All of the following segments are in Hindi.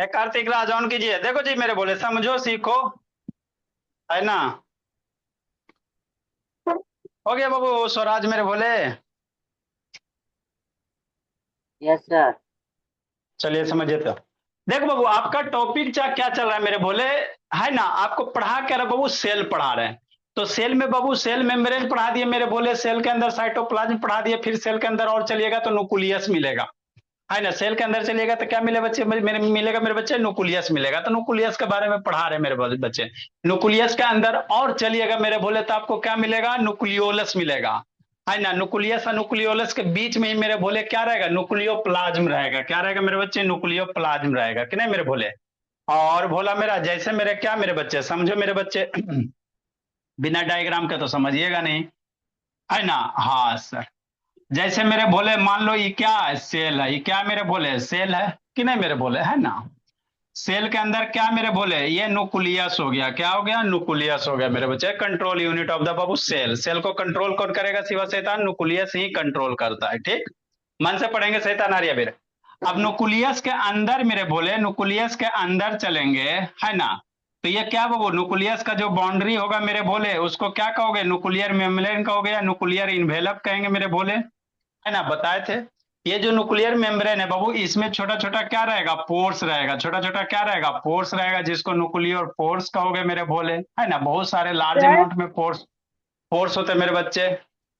कार्तिक राज ऑन कीजिए। देखो जी मेरे बोले समझो सीखो, है ना। हो गया बाबू स्वराज मेरे बोले। Yes sir. चलिए समझिए तो। देखो बाबू आपका टॉपिक क्या चल रहा है मेरे बोले, है ना। आपको पढ़ा क्या रहा बाबू, सेल पढ़ा रहे हैं। तो सेल में बाबू सेल मेम्ब्रेन पढ़ा दिए मेरे बोले, सेल के अंदर साइटोप्लाज्म पढ़ा दिए, फिर सेल के अंदर और चलिएगा तो न्यूक्लियस मिलेगा, है ना। सेल के अंदर चलिएगा तो क्या मिले बच्चे, मेरे मिलेगा मेरे बच्चे, न्यूक्लियस मिलेगा। तो न्यूक्लियस के बारे में पढ़ा रहे हैं मेरे बच्चे। न्यूक्लियस के अंदर और चलिएगा मेरे बोले तो आपको क्या मिलेगा, न्यूक्लियोलस मिलेगा, है ना। न्यूक्लियस और न्यूक्लियोलस के बीच में ही मेरे बोले क्या रहेगा, न्यूक्लियोप्लाज्म रहेगा। क्या रहेगा मेरे बच्चे, न्यूक्लियोप्लाज्म रहेगा कि नहीं मेरे बोले। और भोला मेरा जैसे मेरे क्या मेरे बच्चे समझो मेरे बच्चे बिना डायग्राम के तो समझिएगा नहीं, है ना। हाँ सर। जैसे मेरे बोले मान लो ये क्या है, सेल है। ये क्या मेरे बोले, सेल है कि नहीं मेरे बोले, है ना। सेल के अंदर क्या मेरे बोले, ये न्यूक्लियस हो गया। क्या हो गया, न्यूक्लियस हो गया मेरे बच्चे। कंट्रोल यूनिट ऑफ द बाबू सेल। सेल को कंट्रोल कौन करेगा, शिवा शैतान, न्यूक्लियस ही कंट्रोल करता है। ठीक, मन से पढ़ेंगे शैतान आर्या मेरे। अब न्यूक्लियस के अंदर मेरे बोले, न्यूक्लियस के अंदर चलेंगे, है ना। तो ये क्या बाबू, न्यूक्लियस का जो बाउंड्री होगा मेरे बोले उसको क्या कहोगे, न्यूक्लियर मेम्ब्रेन कहोगे या न्यूक्लियर इन्वेलप कहेंगे मेरे बोले, है ना। बताए थे। ये जो न्यूक्लियर मेम्ब्रेन है बाबू, इसमें छोटा छोटा क्या रहेगा, पोर्स रहेगा। छोटा छोटा क्या रहेगा, पोर्स रहेगा, जिसको न्यूक्लियर पोर्स कहोगे मेरे भोले, है ना। बहुत सारे लार्ज सर अमाउंट में पोर्स पोर्स होते हैं मेरे बच्चे,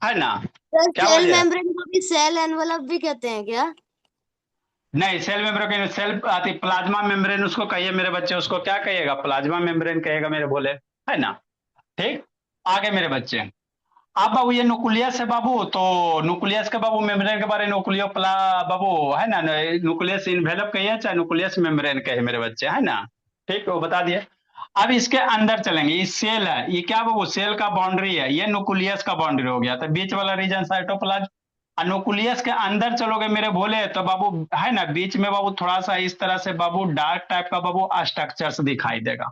है ना। सर क्या सेल बोलिए। मेम्ब्रेन को भी सेल एनवलप भी कहते हैं क्या? नहीं, सेल मेम्ब्रेन, सेल आती प्लाज्मा मेम्ब्रेन उसको कहिए मेरे बच्चे। उसको क्या कहिएगा, प्लाज्मा मेम्ब्रेन कहेगा मेरे भोले, है ना। ठीक, आगे मेरे बच्चे। अब बाबू ये न्यूक्लियस है बाबू, तो न्यूक्लियस के बाबू मेम्ब्रेन के बारे में न्यूक्लियो प्ला बाबू, है ना। न्यूक्लियस इन्वेलप कहिए चाहे न्यूक्लियस मेम्ब्रेन कहे मेरे बच्चे, है ना। ठीक, वो बता दिए। अब इसके अंदर चलेंगे, ये सेल है। ये क्या बाबू, सेल का बाउंड्री है। ये न्यूक्लियस का बाउंड्री हो गया, तो बीच वाला रीजन साइटोप्लाज्म। और न्यूक्लियस के अंदर चलोगे मेरे बोले तो बाबू, है ना, बीच में बाबू थोड़ा सा इस तरह से बाबू डार्क टाइप का बाबू स्ट्रक्चर्स दिखाई देगा।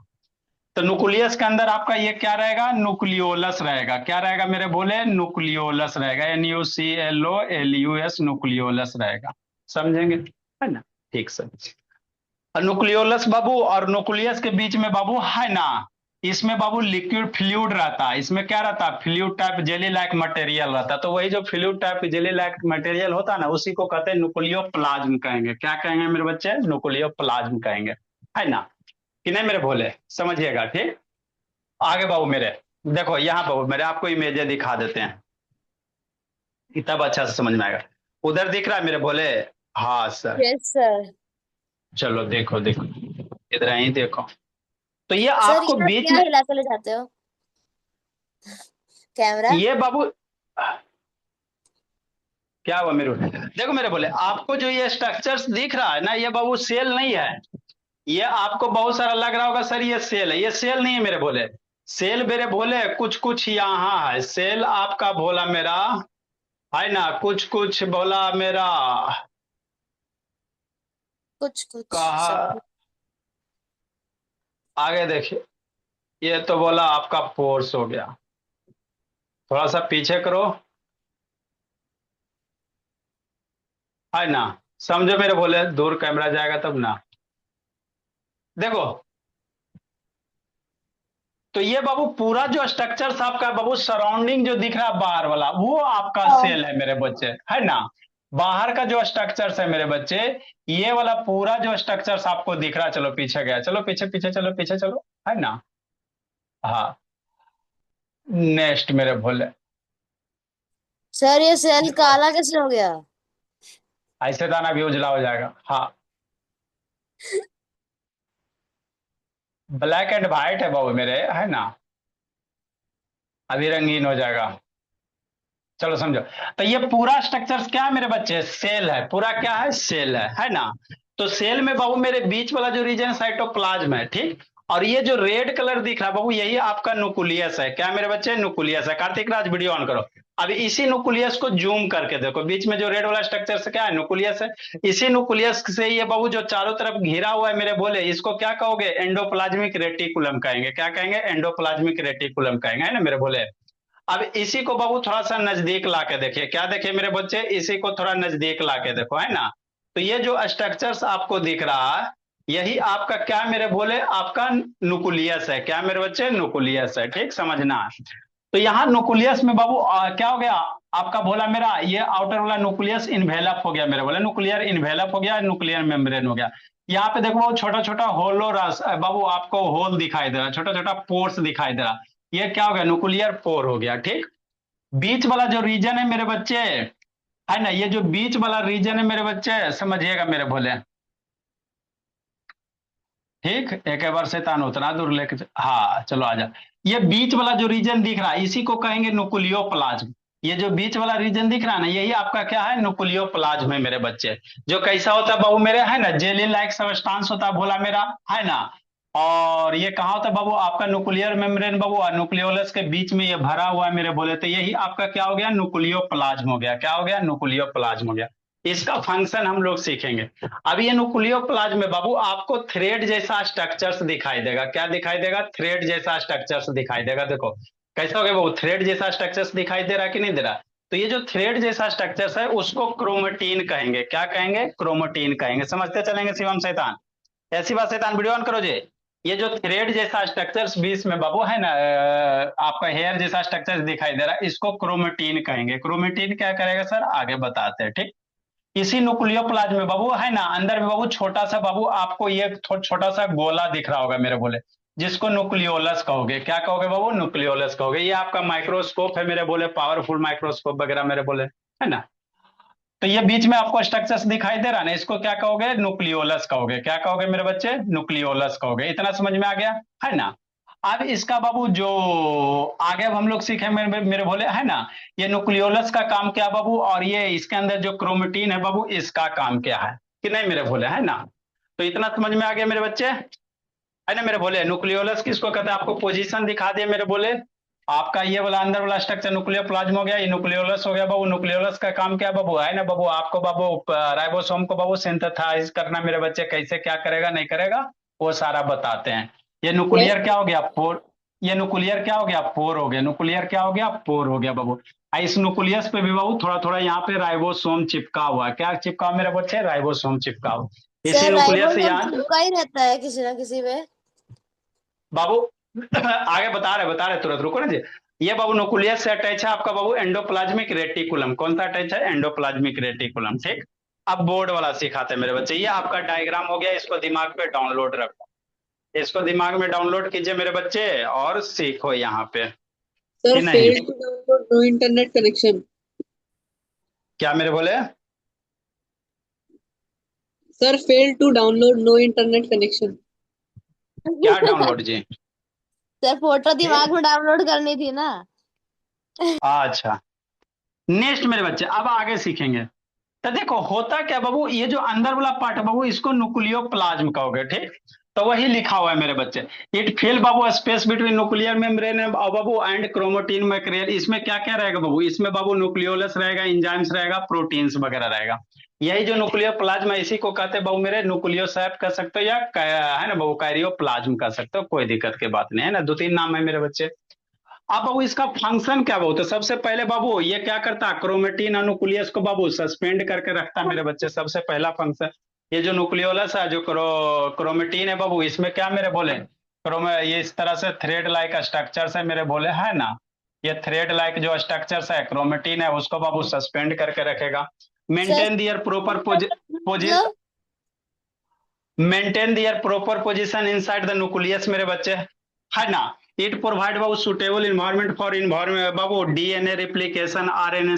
तो न्यूक्लियस के अंदर आपका ये क्या रहेगा, न्यूक्लियोलस रहेगा। क्या रहेगा मेरे बोले, न्यूक्लियोलस रहेगा। NuClOLUS, न्यूक्लियोलस रहेगा। समझेंगे, है ना। ठीक सर। और न्यूक्लियोलस बाबू और न्यूक्लियस के बीच में बाबू, है ना, इसमें बाबू लिक्विड फ्लूइड रहता है। इसमें क्या रहता है, fluid type jelly like material रहता है। तो वही जो fluid type jelly like material होता है ना, उसी को कहते हैं न्यूक्लियो प्लाज्म कहेंगे। क्या कहेंगे मेरे बच्चे, न्यूक्लियो प्लाज्म कहेंगे, है ना। कि नहीं मेरे भोले, समझिएगा। ठीक, आगे बाबू मेरे। देखो यहाँ बाबू मेरे आपको इमेजें दिखा देते हैं, तब अच्छा से समझ में आएगा। उधर दिख रहा है मेरे भोले। हाँ सर। Yes sir. चलो देखो देखो, इधर ही देखो। तो ये सर आपको ये आप बीच क्या में, हिला के ले जाते हो कैमरा? ये बाबू क्या हुआ मेरे, देखो मेरे बोले आपको जो ये स्ट्रक्चर्स दिख रहा है ना, ये बाबू सेल नहीं है। ये आपको बहुत सारा लग रहा होगा सर ये सेल है, ये सेल नहीं है मेरे बोले। सेल मेरे बोले कुछ कुछ यहाँ है। सेल आपका भोला मेरा, है ना, कुछ कुछ बोला मेरा, कुछ कुछ सब कहा। कुछ। आगे देखिए, ये तो बोला आपका फोर्स हो गया। थोड़ा सा पीछे करो, है ना। समझो मेरे बोले, दूर कैमरा जाएगा तब ना। देखो, तो ये बाबू पूरा जो स्ट्रक्चर आपका बाबू, सराउंडिंग जो दिख रहा है बाहर वाला, वो आपका हाँ। सेल है मेरे बच्चे, है ना। बाहर का जो स्ट्रक्चर्स है मेरे बच्चे, ये वाला पूरा जो स्ट्रक्चर्स आपको दिख रहा है, चलो पीछे गया, चलो पीछे पीछे चलो, पीछे चलो, है ना। हाँ, नेक्स्ट मेरे भोले। सर ये सेल देखो, काला कैसे हो गया? ऐसे दाना भी उजला हो जाएगा। हाँ, ब्लैक एंड व्हाइट है बाबू मेरे, है ना। अभी रंगीन हो जाएगा। चलो समझो। तो ये पूरा स्ट्रक्चर क्या है मेरे बच्चे, सेल है। पूरा क्या है, सेल है ना। तो सेल में बाबू मेरे बीच वाला जो रीजन साइटोप्लाज्म है, ठीक। और ये जो रेड कलर दिख रहा है बाबू, यही आपका न्यूक्लियस है। क्या मेरे बच्चे, न्यूक्लियस है। कार्तिक राज वीडियो ऑन करो। अब इसी न्यूक्लियस को जूम करके देखो, बीच में जो रेड वाला स्ट्रक्चर से क्या है, न्यूक्लियस है। इसी न्यूक्लियस से ये बाबू जो चारों तरफ घिरा हुआ है मेरे बोले, इसको क्या कहोगे, एंडोप्लाज्मिक रेटिकुलम कहेंगे। क्या कहेंगे, एंडोप्लाज्मिक रेटिकुलम कहेंगे, है ना मेरे बोले। अब इसी को बाबू थोड़ा सा नजदीक ला के देखिए। क्या देखिए मेरे बच्चे, इसी को थोड़ा नजदीक ला के देखो, है ना। तो ये जो स्ट्रक्चर्स आपको दिख रहा है, यही आपका क्या मेरे बोले, आपका न्यूक्लियस है। क्या मेरे बच्चे, न्यूक्लियस है। ठीक, समझना। तो यहाँ न्यूक्लियस में बाबू क्या हो गया आपका बोला मेरा, ये आउटर वाला न्यूक्लियस इन्वेलप हो गया मेरे बोले, न्यूक्लियर इन्वेलप हो गया, न्यूक्लियर मेम्ब्रेन हो गया। यहाँ पे देखो बाबू छोटा छोटा होलो रस बाबू आपको होल दिखाई दे रहा है, छोटा छोटा पोर्स दिखाई दे रहा, ये क्या हो गया, न्यूक्लियर पोर हो गया। ठीक, बीच वाला जो रीजन है मेरे बच्चे, है ना, ये जो बीच वाला रीजन है मेरे बच्चे, समझिएगा मेरे बोले। ठीक, एक बार शैतान उतना दूर लेके हाँ चलो आजा। ये बीच वाला जो रीजन दिख रहा है इसी को कहेंगे न्यूक्लियोप्लाज्म। ये जो बीच वाला रीजन दिख रहा है ना, यही आपका क्या है, न्यूक्लियोप्लाज्म है मेरे बच्चे। जो कैसा होता है बाबू मेरे, है ना, जेली लाइक सबस्टांस होता है भोला मेरा, है ना। और ये कहाँ होता है बाबू, आपका न्यूक्लियर मेम्ब्रेन बाबू, और न्यूक्लियोलस के बीच में ये भरा हुआ है मेरे बोले, तो यही आपका क्या हो गया, न्यूक्लियोप्लाज्म हो गया। क्या हो गया, न्यूक्लियोप्लाज्म हो गया। इसका फंक्शन हम लोग सीखेंगे। अब ये न्यूक्लियोप्लाज्म में बाबू आपको थ्रेड जैसा स्ट्रक्चर्स दिखाई देगा। क्या दिखाई देगा, थ्रेड जैसा स्ट्रक्चर्स दिखाई देगा। देखो कैसा हो गया बाबू, थ्रेड जैसा स्ट्रक्चर्स दिखाई दे रहा है कि नहीं दे रहा। तो ये जो थ्रेड जैसा स्ट्रक्चर्स है उसको क्रोमेटीन कहेंगे। क्या कहेंगे, क्रोमेटीन कहेंगे। समझते चलेंगे शिवम शैतान। ऐसी बात शैतान, वीडियो ऑन करो जी। ये जो थ्रेड जैसा स्ट्रक्चर्स बीच में बाबू है ना, आपका हेयर जैसा स्ट्रक्चर दिखाई दे रहा है, इसको क्रोमेटीन कहेंगे। क्रोमेटीन क्या करेगा सर, आगे बताते हैं। ठीक, इसी न्यूक्लियोप्लाज्म में बाबू है ना, अंदर में बाबू छोटा सा बाबू आपको ये छोटा सा गोला दिख रहा होगा मेरे बोले, जिसको न्यूक्लियोलस कहोगे। क्या कहोगे बाबू, न्यूक्लियोलस कहोगे। ये आपका माइक्रोस्कोप है मेरे बोले, पावरफुल माइक्रोस्कोप वगैरह मेरे बोले, है ना। तो ये बीच में आपको स्ट्रक्चर्स दिखाई दे रहा है ना, इसको क्या कहोगे, न्यूक्लियोलस कहोगे। क्या कहोगे मेरे बच्चे, न्यूक्लियोलस कहोगे। इतना समझ में आ गया, है ना। अब इसका बाबू जो आगे अब हम लोग सीखे मेरे बोले, है ना, ये न्यूक्लियोलस का काम क्या बाबू, और ये इसके अंदर जो क्रोमेटीन है बाबू, इसका काम क्या है कि नहीं मेरे बोले, है ना। तो इतना समझ में आ गया मेरे बच्चे, है ना। मेरे बोले न्यूक्लियोलस किसको कहते हैं, आपको पोजीशन दिखा दिए मेरे बोले। आपका ये वाला अंदर वाला स्ट्रक्चर न्यूक्लियोप्लाज्म हो गया, ये न्यूक्लियोलस हो गया बाबू। न्यूक्लियोलस का काम क्या बाबू, है ना बाबू, आपको बाबू राइबोसोम को बाबू सिंथेसाइज करना मेरे बच्चे, कैसे क्या करेगा नहीं करेगा वो सारा बताते हैं। ये यस न्यूक्लियर क्या हो गया, पोर। ये न्यूक्लियर क्या हो गया, पोर हो गया। न्यूक्लियर क्या हो गया, पोर हो गया बाबू। इस न्यूक्लियस पे भी बाबू थोड़ा थोड़ा यहाँ पे राइबोसोम चिपका हुआ है। क्या चिपका हुआ मेरे बच्चे, राइबोसोम चिपका हुआ। इसी सर, न्यूक्लियस से राइबोसोम यहाँ चिपका ही रहता है किसी ना किसी में। बाबू आगे बता रहे तुरंत रुको ना जी। ये बाबू न्यूक्लियस से अटैच है आपका बाबू एंडोप्लाज्मिक रेटिकुलम। कौन सा अटैच है, एंडोप्लाज्मिक रेटिकुलम। ठीक, अब बोर्ड वाला सिखाते हैं मेरे बच्चे। ये आपका डायग्राम हो गया, इसको दिमाग पे डाउनलोड रखो, इसको दिमाग में डाउनलोड कीजिए मेरे बच्चे और सीखो यहाँ पे सर कि नहीं। failed to download no internet connection. क्या मेरे बोले, Sir failed to download no internet connection. क्या डाउनलोड जी। सर, फोटो दिमाग में डाउनलोड करनी थी ना। अच्छा, नेक्स्ट मेरे बच्चे अब आगे सीखेंगे। तो देखो होता क्या बाबू, ये जो अंदर वाला पार्ट है बाबू, इसको न्यूक्लियोप्लाज्म कहोगे। ठीक, तो वही लिखा हुआ है मेरे बच्चे। इट फिल बाबू स्पेस बिटवीन न्यूक्लियर मेम्ब्रेन बाबू एंड क्रोमेटिन मैकेरियल। इसमें क्या क्या रहेगा बाबू, इसमें बाबू न्यूक्लियोलस रहेगा, इंजाइम्स रहेगा, प्रोटीन्स वगैरह रहेगा। यही जो न्यूक्लियोप्लाज्म है इसी को कहते हैं बाबू मेरे, न्यूक्लियोसाइट कह सकते हो या है ना बाबू कारियोप्लाज्म कह सकते हो, कोई दिक्कत की बात नहीं है ना। दो तीन नाम है मेरे बच्चे। अब बाबू इसका फंक्शन क्या बाबू, तो सबसे पहले बाबू ये क्या करता, क्रोमेटिन और न्यूक्लियस को बाबू सस्पेंड करके रखता मेरे बच्चे, सबसे पहला फंक्शन। ये जो न्यूक्लियोलस है, जो क्रोमेटिन है बाबू, इसमें क्या मेरे बोले, ये इस तरह से थ्रेड लाइक स्ट्रक्चर है मेरे बोले, है ना। ये थ्रेड लाइक जो स्ट्रक्चर है क्रोमेटिन है, उसको बाबू सस्पेंड करके रखेगा। सर, मेंटेन दियर प्रॉपर मतलब maintain their proper position inside the nucleus मेरे बच्चे, है ना। इट प्रोवाइड बाबू सुटेबल इन्वायरमेंट फॉर इन्वायरमेंट बाबू DNA replication, RNA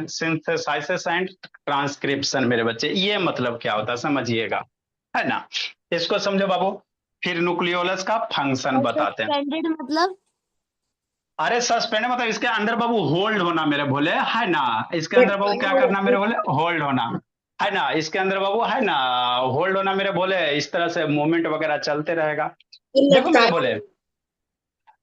synthesis and transcription मेरे बच्चे। ये मतलब क्या होता है समझिएगा, है ना। इसको समझो बाबू, फिर न्यूक्लियोलस का फंक्शन बताते हैं। सस्पेंडेड मतलब अरे सस्पेंड मतलब इसके अंदर बाबू होल्ड होना मेरे बोले, है ना। इसके अंदर बाबू क्या करना मेरे बोले, होल्ड होना, है ना। इसके अंदर बाबू है ना, होल्ड होना मेरे बोले, इस तरह से मूवमेंट वगैरह चलते रहेगा। देखो मेरे बोले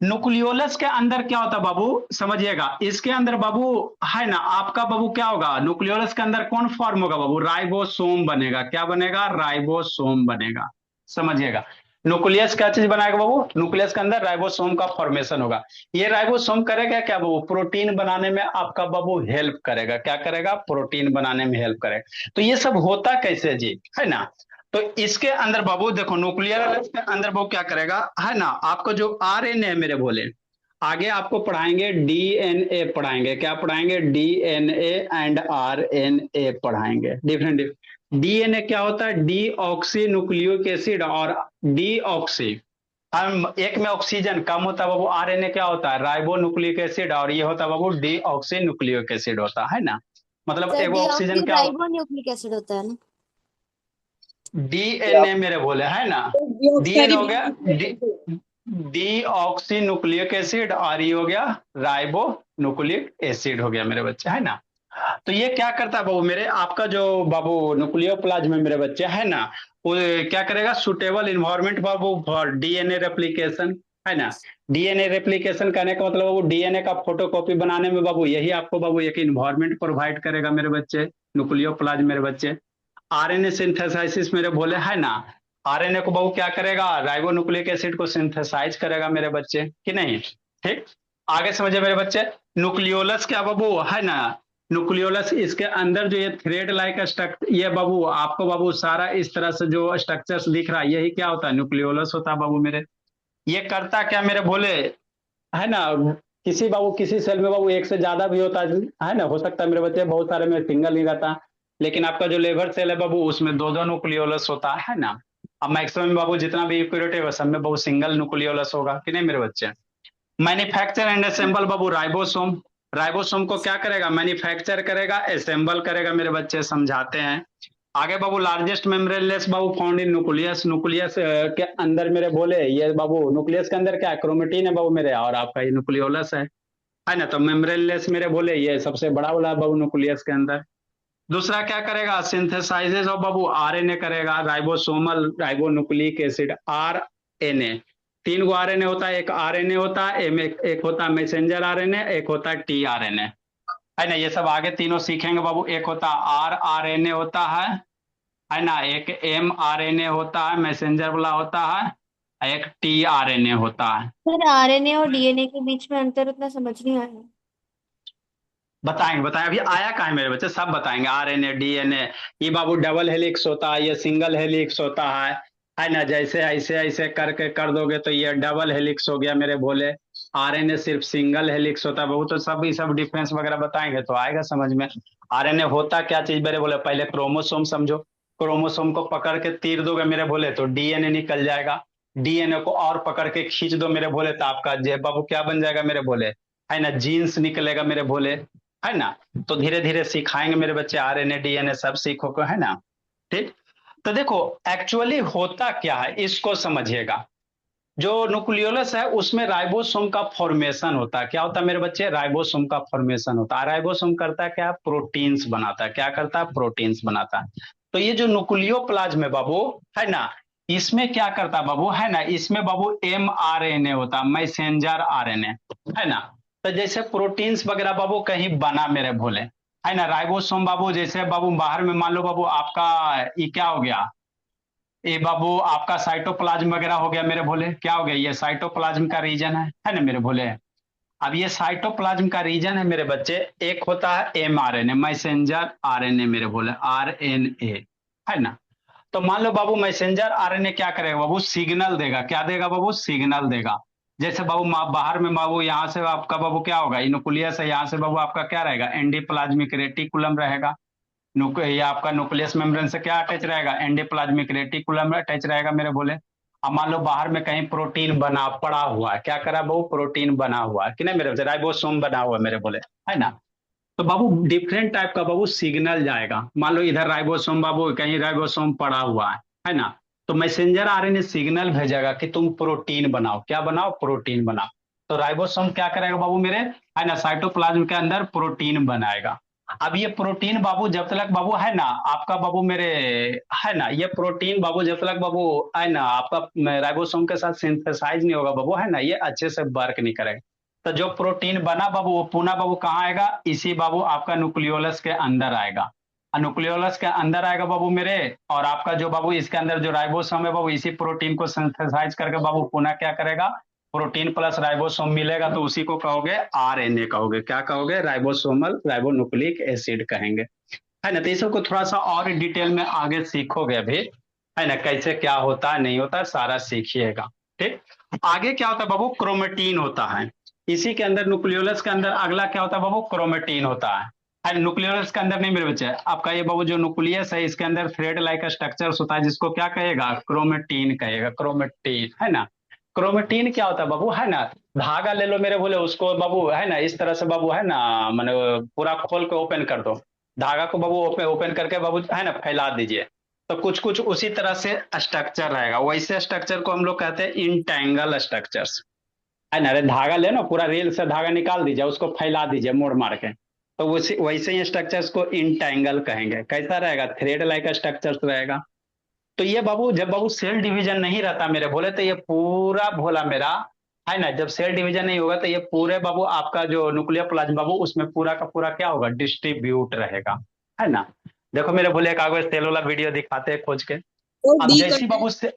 न्यूक्लियोलस के अंदर क्या होता है बाबू, समझिएगा। इसके अंदर बाबू है ना, आपका बाबू क्या होगा, न्यूक्लियोलस के अंदर कौन फॉर्म होगा बाबू, राइबोसोम बनेगा। क्या बनेगा, राइबोसोम बनेगा, समझिएगा। न्यूक्लियस क्या चीज बनाएगा बाबू, न्यूक्लियस के अंदर राइबोसोम का फॉर्मेशन होगा। ये राइबोसोम करेगा क्या बाबू, प्रोटीन बनाने में आपका बाबू हेल्प करेगा। क्या करेगा, प्रोटीन बनाने में हेल्प करेगा। तो ये सब होता कैसे जी, है ना। तो इसके अंदर बाबू देखो न्यूक्लियर के अंदर बाबू क्या करेगा, है ना, आपको जो आरएनए है मेरे बोले, आगे आपको पढ़ाएंगे डीएनए पढ़ाएंगे, क्या पढ़ाएंगे, डीएनए एंड आरएनए पढ़ाएंगे, डिफरेंट। डीएनए क्या होता है, डीऑक्सी न्यूक्लियोइक एसिड, और डीऑक्सी, हम एक में ऑक्सीजन कम होता है बाबू, आरएनए क्या होता है, राइबो न्यूक्लिक एसिड, और ये होता है बाबू डीऑक्सी न्यूक्लियोइक एसिड होता है ना, मतलब सर एगो डीऑक्सी ऑक्सीजन क्या, राइबो न्यूक्लिक एसिड होता है ना। डीएनए मेरे बोले, है ना, डीएनए हो गया डीऑक्सी डीऑक्सी न्यूक्लिक एसिड, और ये हो गया राइबो न्यूक्लिक एसिड हो गया मेरे बच्चे, है ना। तो ये क्या करता है बाबू मेरे, आपका जो बाबू न्यूक्लियोप्लाज्म में मेरे बच्चे, है ना, वो क्या करेगा, suitable environment Babu for DNA replication, है ना। डीएनए रेप्लिकेशन करने का मतलब बाबू डीएनए का फोटोकॉपी बनाने में बाबू यही आपको बाबू एक इन्वायरमेंट प्रोवाइड करेगा मेरे बच्चे, न्यूक्लियोप्लाज्म मेरे बच्चे। आरएनए सिंथेसाइसिस मेरे बोले, है ना, आरएनए को बाबू क्या करेगा, राइबो न्यूक्लिक एसिड को सिंथेसाइज करेगा मेरे बच्चे, कि नहीं, ठीक। आगे समझे मेरे बच्चे, न्यूक्लियोलस क्या बाबू, है ना, न्यूक्लियोलस, इसके अंदर जो ये थ्रेड लाइक स्ट्रक्चर, ये बाबू आपको बाबू सारा इस तरह से जो स्ट्रक्चर्स दिख रहा है, यही क्या होता है, न्यूक्लियोलस होता है बाबू मेरे। ये करता क्या मेरे बोले, है ना, किसी बाबू किसी सेल में बाबू एक से ज्यादा भी होता है ना, हो सकता है मेरे बच्चे, बहुत सारे में सिंगल नहीं रहता, लेकिन आपका जो लेबर सेल है बाबू उसमें दो दो न्यूक्लियोलस होता है ना। अब मैक्सिमम बाबू जितना भी यूकेरियोट है सब में बाबू सिंगल न्यूक्लियोलस होगा, कि नहीं मेरे बच्चे। Manufacture and assemble Babu ribosome, ribosome को क्या करेगा, मैन्युफैक्चर करेगा, असेंबल करेगा मेरे बच्चे, समझाते हैं। आगे बाबू लार्जेस्ट मेम्ब्रेनलेस बाबू फाउंड इन न्यूक्लियस, न्यूक्लियस के अंदर मेरे बोले, ये बाबू न्यूक्लियस के अंदर क्या है, क्रोमेटिन है बाबू मेरे, और आपका ये न्यूक्लियोलस है ना। तो मेम्ब्रेनलेस मेरे बोले ये सबसे बड़ा वाला बाबू न्यूक्लियस के अंदर। दूसरा क्या करेगा, सिंथेसाइजेस ऑफ बाबू आरएनए करेगा, ribosomal ribo nucleic acid, RNA. तीन गो आरएनए होता है, एक आरएनए होता है, एक होता है मैसेंजर आरएनए, एक होता है टीआरएनए, है ना। ये सब आगे तीनों सीखेंगे बाबू। एक होता है आरआरएनए होता है ना, एक एमआरएनए होता है, मैसेंजर वाला होता है, एक टीआरएनए होता है। सर आरएनए और डीएनए के बीच में अंतर उतना समझ नहीं आया। बताएंगे बताएंगे, अभी आया कहाँ है मेरे बच्चे, सब बताएंगे। आरएनए डीएनए, ये बाबू डबल हेलिक्स होता है, ये सिंगल हेलिक्स होता है ना। जैसे ऐसे ऐसे करके कर दोगे तो ये डबल हेलिक्स हो गया मेरे भोले। आरएनए सिर्फ सिंगल हेलिक्स होता है बाबू, तो सब डिफरेंस वगैरह बताएंगे तो आएगा समझ में। आरएनए होता क्या चीज मेरे बोले, पहले क्रोमोसोम समझो, क्रोमोसोम को पकड़ के तीर दोगे मेरे बोले तो डीएनए निकल जाएगा। डीएनए को और पकड़ के खींच दो मेरे बोले तो आपका जे बाबू क्या बन जाएगा मेरे बोले, है ना, जीन्स निकलेगा मेरे बोले, है ना। तो धीरे धीरे सिखाएंगे मेरे बच्चे, आरएनए डीएनए सब सीखोगे, है ना, ठीक। तो देखो एक्चुअली होता क्या है इसको समझिएगा। जो न्यूक्लियोलस है उसमें राइबोसोम का फॉर्मेशन होता है, क्या होता है मेरे बच्चे, राइबोसोम का फॉर्मेशन होता है। राइबोसोम करता है क्या, प्रोटीन्स बनाता है, क्या करता है, प्रोटीन्स बनाता है। तो ये जो न्यूक्लियोप्लाज्म है बाबू, है ना, इसमें क्या करता है बाबू, है ना, इसमें बाबू एमआरएनए होता है, मैसेंजर आरएनए, है ना। तो जैसे प्रोटीन्स वगैरह बाबू कहीं बना मेरे भोले, है ना, राइबोसोम बाबू जैसे बाबू बाहर में मान लो बाबू आपका ये क्या हो गया, ये बाबू आपका साइटोप्लाज्म वगैरह हो गया मेरे भोले, क्या हो गया, ये साइटोप्लाज्म का रीजन है ना मेरे भोले। अब ये साइटोप्लाज्म का रीजन है मेरे बच्चे, एक होता है एमआरएनए, मैसेंजर आरएनए मेरे भोले, आरएनए, है ना। तो मान लो बाबू मैसेंजर आरएनए क्या करेगा बाबू, सिग्नल देगा, क्या देगा बाबू, सिग्नल देगा। जैसे बाबू बाहर में बाबू यहाँ से आपका बाबू क्या होगा, न्यूक्लियस है, यहाँ से बाबू आपका क्या रहेगा, एंडोप्लाज्मिक रेटिकुलम रहेगा। ये आपका न्यूक्लियस मेम्ब्रेन से क्या अटैच रहेगा, एंडोप्लाज्मिक रेटिकुलम अटैच रहेगा मेरे बोले। अब मान लो बाहर में कहीं प्रोटीन बना पड़ा हुआ है, क्या करा बाबू, प्रोटीन बना हुआ है कि नहीं मेरे बोले, राइबोसोम बना हुआ है मेरे बोले, है ना। तो बाबू डिफरेंट टाइप का बाबू सिग्नल जाएगा। मान लो इधर राइबोसोम बाबू कहीं राइबोसोम पड़ा हुआ है ना। तो मैसेंजर आरएनए सिग्नल भेजेगा कि तुम प्रोटीन बनाओ, क्या बनाओ, प्रोटीन बनाओ। तो राइबोसोम क्या करेगा बाबू मेरे, है ना, साइटोप्लाज्म के अंदर प्रोटीन बनाएगा। अब ये प्रोटीन बाबू जब तक बाबू है ना आपका बाबू मेरे, है ना, ये प्रोटीन बाबू जब तक बाबू है ना आपका राइबोसोम के साथ सिंथेसाइज नहीं होगा बाबू, है ना, ये अच्छे से वर्क नहीं करेगा। तो जो प्रोटीन बना बाबू वो पुनः बाबू कहाँ आएगा, इसी बाबू आपका न्यूक्लियोलस के अंदर आएगा। न्यूक्लियोलस के अंदर आएगा बाबू मेरे, और आपका जो बाबू इसके अंदर जो राइबोसोम है बाबू इसी प्रोटीन को सिंथेसाइज करके बाबू पुनः क्या करेगा, प्रोटीन प्लस राइबोसोम मिलेगा तो उसी को कहोगे आरएनए कहोगे, क्या कहोगे, राइबोसोमल राइबोन्यूक्लिक एसिड कहेंगे, है ना। तो इस सबको थोड़ा सा और डिटेल में आगे सीखोगे अभी। है ना, कैसे क्या होता है नहीं होता है सारा सीखिएगा। ठीक। आगे क्या होता है बाबू, क्रोमेटीन होता है। इसी के अंदर न्यूक्लियोलस के अंदर अगला क्या होता है बाबू, क्रोमेटीन होता है न्यूक्लियोलस के अंदर नहीं मेरे बच्चे, आपका ये बाबू जो न्यूक्लियस है इसके अंदर थ्रेड लाइक स्ट्रक्चर्स होता है जिसको क्या कहेगा, क्रोमेटीन कहेगा, क्रोमेटीन है ना। क्रोमेटीन क्या होता है बाबू, है ना, धागा ले लो मेरे बोले उसको बाबू, है ना, इस तरह से बाबू, है ना, मैंने पूरा खोल के ओपन कर दो, धागा को बाबू ओपन ओपन करके बाबू, है ना, फैला दीजिए, तो कुछ कुछ उसी तरह से स्ट्रक्चर रहेगा। वैसे स्ट्रक्चर को हम लोग कहते हैं इंटैंगल स्ट्रक्चर्स, है ना। अरे धागा ले ना, पूरा रेल से धागा निकाल दीजिए, उसको फैला दीजिए मोड़ मार के, तो वैसे वैसे ही स्ट्रक्चर्स को इंटैंगल कहेंगे। कैसा रहेगा, थ्रेड लाइक स्ट्रक्चर्स रहेगा। तो ये बाबू जब बाबू सेल डिवीजन नहीं रहता मेरे बोले, तो ये पूरा भोला मेरा, है ना, जब सेल डिवीजन नहीं होगा तो ये पूरे बाबू आपका जो न्यूक्लियर प्लाज्मा बाबू उसमें पूरा का पूरा क्या होगा, डिस्ट्रीब्यूट रहेगा, है ना। देखो मेरे बोले एक आगे सेल वाला वीडियो दिखाते हैं खोज के। और अब डी जैसी कंटेंट। बाबू से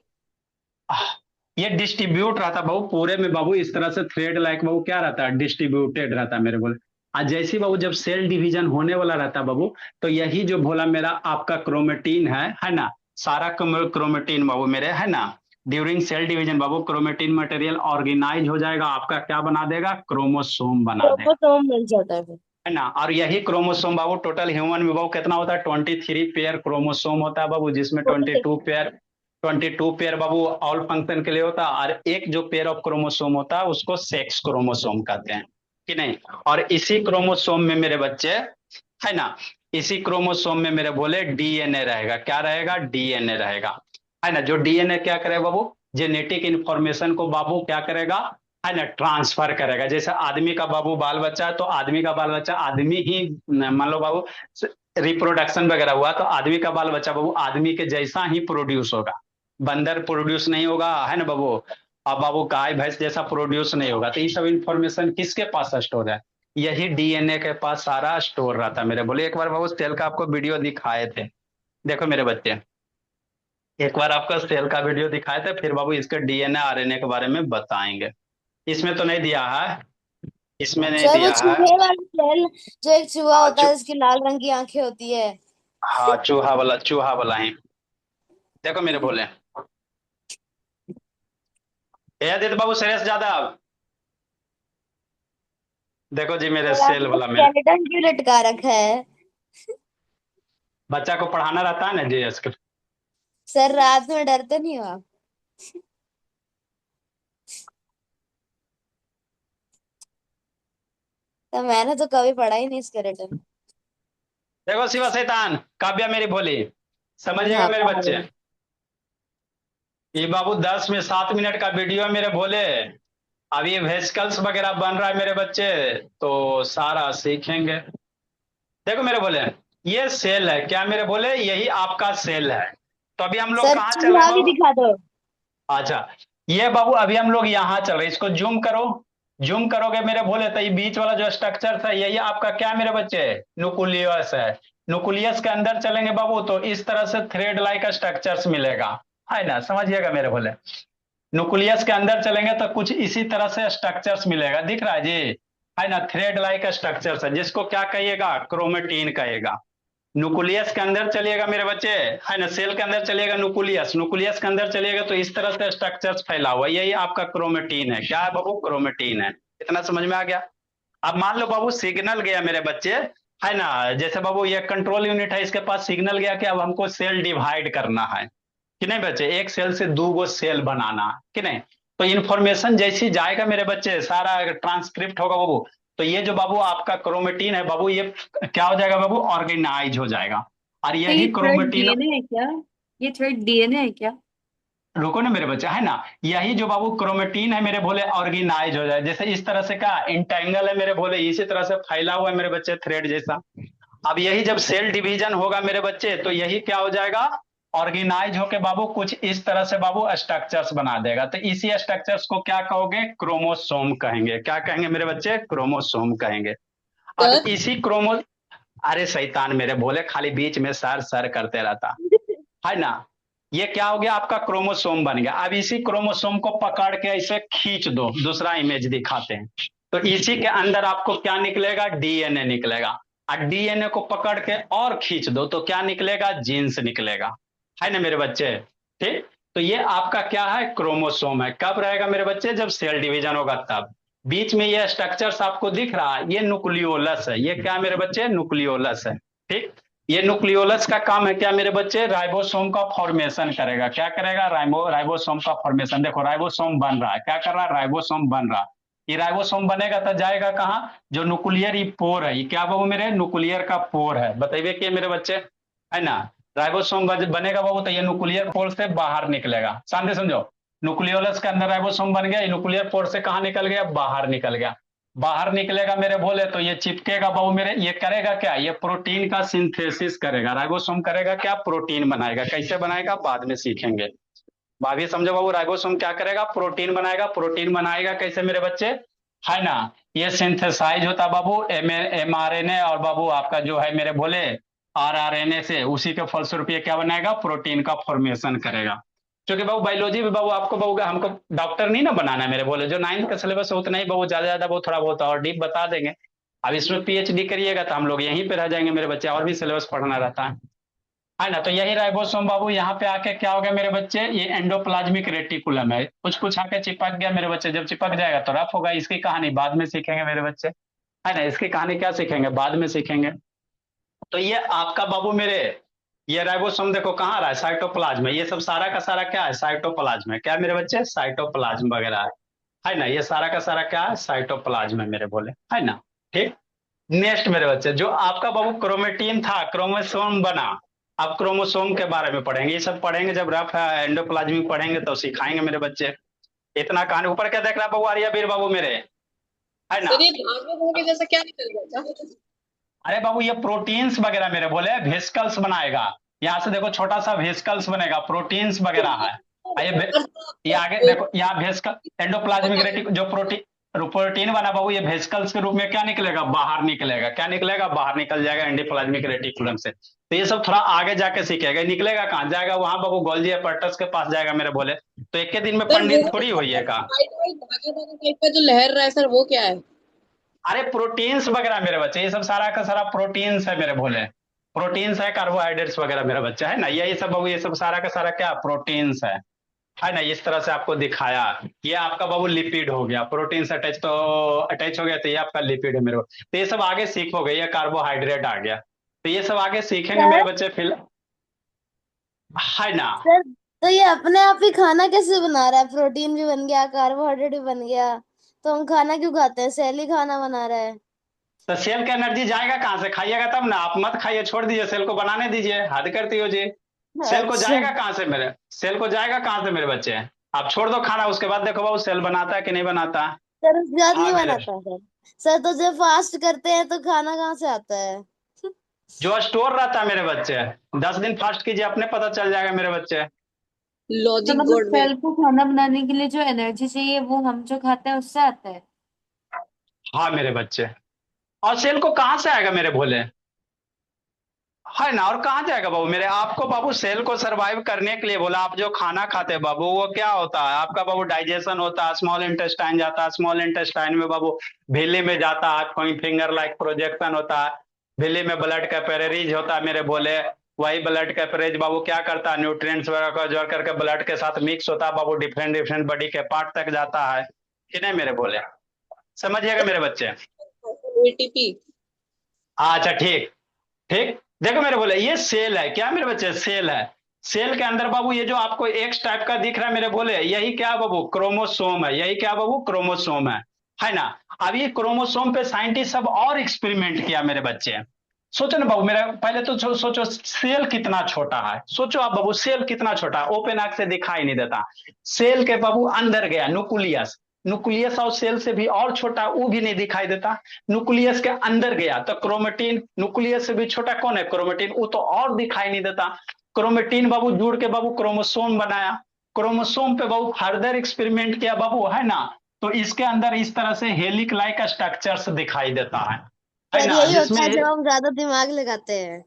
ये डिस्ट्रीब्यूट रहता बाबू पूरे में बाबू, इस तरह से थ्रेड लाइक बाबू क्या रहता है, डिस्ट्रीब्यूटेड रहता है मेरे बोले। आज जैसी बाबू जब सेल डिवीजन होने वाला रहता है बाबू, तो यही जो भोला मेरा आपका क्रोमेटीन है ना, सारा क्रोमेटीन बाबू मेरे, है ना, ड्यूरिंग सेल डिवीजन बाबू क्रोमेटीन मटेरियल ऑर्गेनाइज हो जाएगा, आपका क्या बना देगा, क्रोमोसोम बना देगा, क्रोमोसोम मिल जाता है फिर। है ना। और यही क्रोमोसोम बाबू टोटल ह्यूमन में बाबू कितना होता है, 23 पेयर क्रोमोसोम होता है बाबू, जिसमें 22 पेयर बाबू ऑल फंक्शन के लिए होता है, और एक जो पेयर ऑफ क्रोमोसोम होता है उसको सेक्स क्रोमोसोम कहते हैं, कि नहीं। और इसी क्रोमोसोम में मेरे बच्चे, है ना, इसी क्रोमोसोम में मेरे बोले डीएनए रहेगा, क्या रहेगा, डीएनए रहेगा, है ना। जो डीएनए क्या करेगा बाबू, जेनेटिक इंफॉर्मेशन को बाबू क्या करेगा, है ना, ट्रांसफर करेगा। जैसे आदमी का बाबू बाल बच्चा है, तो आदमी का बाल बच्चा आदमी ही, मान लो बाबू रिप्रोडक्शन वगैरह हुआ तो आदमी का बाल बच्चा बाबू आदमी के जैसा ही प्रोड्यूस होगा, बंदर प्रोड्यूस नहीं होगा, है ना बाबू। अब बाबू गाय भैंस जैसा प्रोड्यूस नहीं होगा। तो ये सब इंफॉर्मेशन किसके पास स्टोर है, यही डीएनए के पास सारा स्टोर रहता है मेरे बोले। एक बार बाबू सेल का आपको वीडियो दिखाए थे, देखो मेरे बच्चे, एक बार आपको सेल का वीडियो दिखाए थे, फिर बाबू इसके डीएनए आरएनए के बारे में बताएंगे। इसमें तो नहीं दिया है, इसमें नहीं सर वो दिया है। चूहे वाली सेल, जो एक चूहा हाँ होता है उसकी लाल रंग की आंखें होती है। हाँ चूहा वाला ही, देखो मेरे बोले, ए आदित्य बाबू श्रेयस यादव, देखो जी मेरे सर सेल आपने वाला मेरे, स्केलेटन क्यों लटका रखा है? बच्चा को पढ़ाना रहता है ना जीएस के। सर रात में डरते नहीं हो आप? तो मैंने तो कभी पढ़ा ही नहीं स्केलेटन। देखो शिवा शैतान काव्या मेरी बोली, समझिएगा हाँ मेरे पढ़ा बच्चे, रहे। ये बाबू 10 में 7 मिनट का वीडियो है मेरे बोले। अब ये वेसिकल्स वगैरह बन रहा है मेरे बच्चे, तो सारा सीखेंगे। देखो मेरे बोले, ये सेल है क्या मेरे बोले, यही आपका सेल है। तो अभी हम लोग सर कहाँ चल रहे चूहा हैं भी बाबू, दिखा दो। अच्छा, ये बाबू अभी हम लोग यहाँ चल रहे हैं, इसको जूम करो, जूम करोगे मेरे बोले तो ये बीच वाला जो स्ट्रक्चर था यही आपका क्या मेरे बच्चे, न्यूक्लियस है। न्यूक्लियस के अंदर चलेंगे बाबू तो इस तरह से थ्रेड लाइक स्ट्रक्चर्स मिलेगा, है ना, समझिएगा मेरे बोले। न्यूक्लियस के अंदर चलेंगे तो कुछ इसी तरह से स्ट्रक्चर्स मिलेगा, दिख रहा है जी, है ना, थ्रेड लाइक स्ट्रक्चर्स है जिसको क्या कहिएगा, क्रोमेटीन कहेगा। न्यूक्लियस के अंदर चलिएगा मेरे बच्चे, है ना, सेल के अंदर चलिएगा न्यूक्लियस, न्यूक्लियस के अंदर चलिएगा तो इस तरह से स्ट्रक्चर्स फैला हुआ, यही आपका क्रोमेटीन है, क्या है बाबू, क्रोमेटीन है। इतना समझ में आ गया। अब मान लो बाबू सिग्नल गया मेरे बच्चे, है ना, जैसे बाबू ये कंट्रोल यूनिट है, इसके पास सिग्नल गया कि अब हमको सेल डिवाइड करना है, कि नहीं बच्चे, एक सेल से दो गो सेल बनाना, कि नहीं। तो इन्फॉर्मेशन जैसी जाएगा मेरे बच्चे सारा ट्रांसक्रिप्ट होगा बाबू, तो ये जो बाबू आपका क्रोमेटीन है बाबू, ये क्या हो जाएगा बाबू, ऑर्गेनाइज हो जाएगा। और तो ये यही थ्रेड क्रोमेटीन, डीएनए है क्या? ये थ्रेड डीएनए है क्या? रुको ना मेरे बच्चे, है ना, यही जो बाबू क्रोमेटीन है मेरे भोले ऑर्गेनाइज हो जाए, जैसे इस तरह से क्या इंटेंगल है मेरे भोले, इसी तरह से फैला हुआ है मेरे बच्चे थ्रेड जैसा। अब यही जब सेल डिवीजन होगा मेरे बच्चे, तो यही क्या हो जाएगा, ऑर्गेनाइज होके बाबू कुछ इस तरह से बाबू स्ट्रक्चर्स बना देगा। तो इसी स्ट्रक्चर्स को क्या कहोगे, क्रोमोसोम कहेंगे, क्या कहेंगे मेरे बच्चे, क्रोमोसोम कहेंगे। अब सर इसी अरे शैतान मेरे भोले खाली बीच में सर सर करते रहता, है ना। ये क्या हो गया, आपका क्रोमोसोम बन गया। अब इसी क्रोमोसोम को पकड़ के ऐसे खींच दो, दूसरा इमेज दिखाते हैं, तो इसी के अंदर आपको क्या निकलेगा, डीएनए निकलेगा। और डीएनए को पकड़ के और खींच दो तो क्या निकलेगा, जीन्स निकलेगा, है ना मेरे बच्चे। ठीक। तो ये आपका क्या है, क्रोमोसोम है। कब रहेगा मेरे बच्चे, जब सेल डिवीजन होगा तब। बीच में ये स्ट्रक्चर्स आपको दिख रहा है, ये न्यूक्लियोलस है। ये क्या मेरे बच्चे, न्यूक्लियोलस है। ठीक। ये न्यूक्लियोलस का काम है क्या मेरे बच्चे, राइबोसोम का फॉर्मेशन करेगा। क्या करेगा, राइबोसोम का फॉर्मेशन। देखो राइबोसोम बन रहा है, क्या कर रहा है, राइबोसोम बन रहा है। ये राइबोसोम बनेगा तो जाएगा कहाँ, जो न्यूक्लियर ये पोर है, ये क्या बाबू मेरे, न्यूक्लियर का पोर है। बताइए कि मेरे बच्चे, है ना। राइबोसोम बनेगा बाबू तो ये न्यूक्लियर पोर से बाहर निकलेगा। शांति समझो, न्यूक्लियोलस के अंदर राइबोसोम बन गया, ये न्यूक्लियर पोर से कहाँ निकल गया, बाहर निकल गया। बाहर निकलेगा मेरे बोले तो ये चिपकेगा बाबू मेरे, ये करेगा क्या, ये प्रोटीन का सिंथेसिस करेगा। राइबोसोम करेगा क्या, प्रोटीन बनाएगा। कैसे बनाएगा बाद में सीखेंगे। भाभी समझो बाबू, राइबोसोम क्या करेगा, प्रोटीन बनाएगा। प्रोटीन बनाएगा कैसे मेरे बच्चे, है ना। ये सिंथेसाइज होता बाबू एमआरएनए और बाबू आपका जो है मेरे बोले आरआरएनए से, उसी के फलस्वरूप ये क्या बनाएगा, प्रोटीन का फॉर्मेशन करेगा। क्योंकि बाबू बायोलॉजी में बाबू आपको बाबू हमको डॉक्टर नहीं ना बनाना है मेरे बोले, जो 9th का सिलेबस है उतना ही बाबू, ज्यादा ज्यादा बहुत थोड़ा बहुत और डीप बता देंगे। अब इसमें पीएचडी करिएगा तो हम लोग यहीं पे रह जाएंगे मेरे बच्चे, और भी सिलेबस पढ़ना रहता है ना। तो यही राइबोसोम बाबू यहाँ पे आके क्या हो गया मेरे बच्चे, ये एंडोप्लाज्मिक रेटिकुलम है। कुछ कुछ आके चिपक गया मेरे बच्चे, जब चिपक जाएगा तो रफ होगा। इसकी कहानी बाद में सीखेंगे मेरे बच्चे, है ना। इसकी कहानी क्या सीखेंगे, बाद में सीखेंगे। तो ये आपका बाबू मेरे, ये राइबोसोम देखो कहाँ रहा है, साइटोप्लाज्म में। ये सब सारा का सारा क्या है, साइटोप्लाज्म है। क्या मेरे बच्चे, साइटोप्लाज्म वगैरह है ना। ये सारा का सारा क्या है, साइटोप्लाज्म है मेरे बोले, है ना। ठीक। नेक्स्ट मेरे बच्चे, जो आपका बाबू क्रोमेटिन था, क्रोमोसोम बना। अब क्रोमोसोम के बारे में पढ़ेंगे, ये सब पढ़ेंगे जब रफ एंडोप्लाज्मिक पढ़ेंगे तो सिखाएंगे मेरे बच्चे। इतना कहानी ऊपर क्या देख रहा बाबू, आर्या वीर बाबू मेरे, है ना। सर ये धागे धागे जैसा क्या निकल गया था? अरे बाबू ये प्रोटीन्स वगैरह मेरे बोले, वेसिकल्स बनाएगा। यहाँ से देखो छोटा सा वेसिकल्स बनेगा, प्रोटीन्स वगैरह है। ये आगे देखो, यहाँ वेसिकल एंडोप्लाज्मिक रेटिक जो प्रोटीन प्रोटीन बना बाबू, ये वेसिकल्स के रूप में क्या निकलेगा, बाहर निकलेगा। क्या निकलेगा, बाहर निकल जाएगा एंडोप्लाज्मिक रेटिकुलम से। तो ये सब थोड़ा आगे जाके सीखेगा। निकलेगा कहाँ जाएगा, वहां बाबू गोल्जी अपैरेटस के पास जाएगा मेरे बोले। तो एक के दिन में सर वो पंडित थोड़ी हुई है का। वाइट वाइट धागा धागा टाइप का जो लहर रहा है सर, वो क्या है? अरे प्रोटीन्स वगैरह मेरे बच्चे, ये सब सारा का सारा प्रोटीन्स है मेरे भोले। प्रोटीन्स है, कार्बोहाइड्रेट्स वगैरह मेरा बच्चा, है ना। यही सब बाबू, ये सब सारा का सारा क्या, प्रोटीन्स है ना। इस तरह से आपको दिखाया। ये आपका बाबू लिपिड हो गया, प्रोटीन से अटैच तो अटैच हो गया, तो ये आपका लिपिड है मेरे को। तो ये सब आगे सीखोगे, ये कार्बोहाइड्रेट आ गया, तो ये सब आगे सीखेंगे मेरे सर बच्चे फिर, है ना। सर तो ये अपने आप ही खाना कैसे बना रहा है, प्रोटीन भी बन गया कार्बोहाइड्रेट भी बन गया, तो हम खाना क्यों खाते हैं, सेल ही खाना बना रहा है। तो सेल का एनर्जी जाएगा कहाँ से, खाइएगा तब ना। आप मत खाइए, छोड़ दीजिए, सेल को बनाने दीजिए, हद करती हो जी। सेल को अच्छा। जाएगा कहाँ से मेरे, सेल को जाएगा कहाँ से मेरे बच्चे। आप छोड़ दो खाना, उसके बाद देखो बाबू सेल बनाता है कि नहीं बनाता। सर उसके बाद हाँ नहीं मेरे, बनाता सर। सर तो जब फास्ट करते हैं तो खाना कहाँ से आता है। जो स्टोर रहता है मेरे बच्चे, 10 दिन फास्ट कीजिए, अपने पता चल जाएगा मेरे बच्चे। तो लॉजिक मतलब गॉड में। सेल को खाना बनाने के लिए जो एनर्जी चाहिए वो हम जो खाते हैं उससे आता है। हाँ मेरे बच्चे, और सेल को कहाँ से आएगा मेरे भोले, है ना। और कहाँ जाएगा बाबू मेरे, आपको बाबू सेल को सरवाइव करने के लिए बोला। आप जो खाना खाते हैं बाबू, वो क्या होता है आपका बाबू, डाइजेशन होता है, स्मॉल इंटेस्टाइन जाता है, स्मॉल इंटेस्टाइन में बाबू झिल्ली में जाता है, कोई फिंगर लाइक प्रोजेक्शन होता है। झिल्ली में ब्लड कैपिलरीज होता है मेरे बोले। वही ब्लड कैपिलरीज बाबू क्या करता है, न्यूट्रिएंट्स वगैरह को जोड़ करके ब्लड के साथ मिक्स होता है बाबू, डिफरेंट डिफरेंट बॉडी के पार्ट तक जाता है कि नहीं मेरे बोले। समझिएगा मेरे बच्चे। एटीपी। अच्छा ठीक। ठीक। देखो मेरे बोले, ये सेल है क्या मेरे बच्चे, सेल है। सेल के अंदर बाबू ये जो आपको एक्स टाइप का दिख रहा है मेरे बोले, यही क्या बाबू, क्रोमोसोम है। यही क्या बाबू, क्रोमोसोम है ना। अब ये क्रोमोसोम पे साइंटिस्ट सब और एक्सपेरिमेंट किया मेरे बच्चे। सोचो ना बाबू मेरा, पहले तो सोचो सेल कितना छोटा है। सोचो आप बाबू, सेल कितना छोटा है, ओपन आंख से दिखाई नहीं देता। सेल के बाबू अंदर गया न्यूक्लियस, न्यूक्लियस और सेल से भी और छोटा, वो भी नहीं दिखाई देता। न्यूक्लियस के अंदर गया तो क्रोमेटिन, न्यूक्लियस से भी छोटा कौन है, क्रोमेटिन, वो तो और दिखाई नहीं देता। क्रोमेटिन बाबू जुड़ के बाबू क्रोमोसोम बनाया। क्रोमोसोम पे बाबू फर्दर एक्सपेरिमेंट किया बाबू, है ना। तो इसके अंदर इस तरह से हेलिक लाइक स्ट्रक्चर्स दिखाई देता है सर ना, यही होता है जिसमें, जब हम ज्यादा दिमाग लगाते हैं।